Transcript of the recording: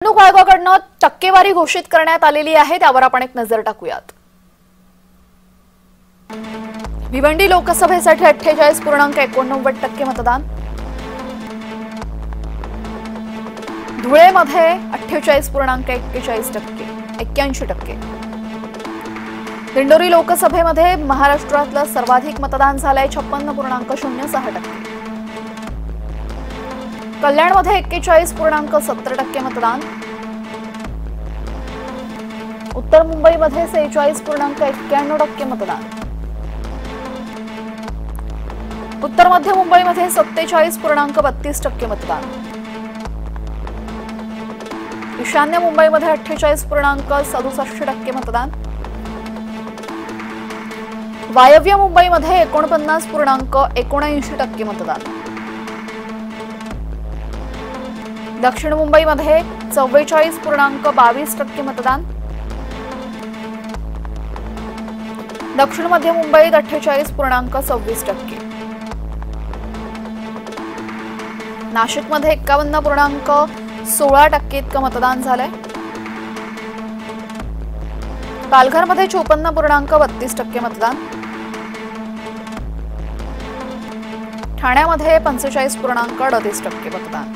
निवडणूक आयोगाकडून टक्केवारी घोषित करण्यात आलेली आहे, त्यावर आपण एक नजर टाकूयात। भिवंडी लोकसभेसाठी 48.89% मतदान, धुळेमध्ये 48.81%, दिंडोरी लोकसभेमध्ये महाराष्ट्रातलं सर्वाधिक मतदान झालंय 56.06%, कल्याणमध्ये 41.70% मतदान, उत्तर मुंबईमध्ये 46.91% मतदान, उत्तर मध्य मुंबईमध्ये 47.32% मतदान, ईशान्य मुंबईमध्ये 48.67% मतदान, वायव्य मुंबईमध्ये 49.79% मतदान, दक्षिण मुंबईमध्ये 44.22% मतदान, दक्षिण मध्य मुंबईत 48.26%, नाशिकमध्ये 51.16% इतकं मतदान झालंय, पालघरमध्ये 54.32% मतदान, ठाण्यामध्ये 45.38% मतदान।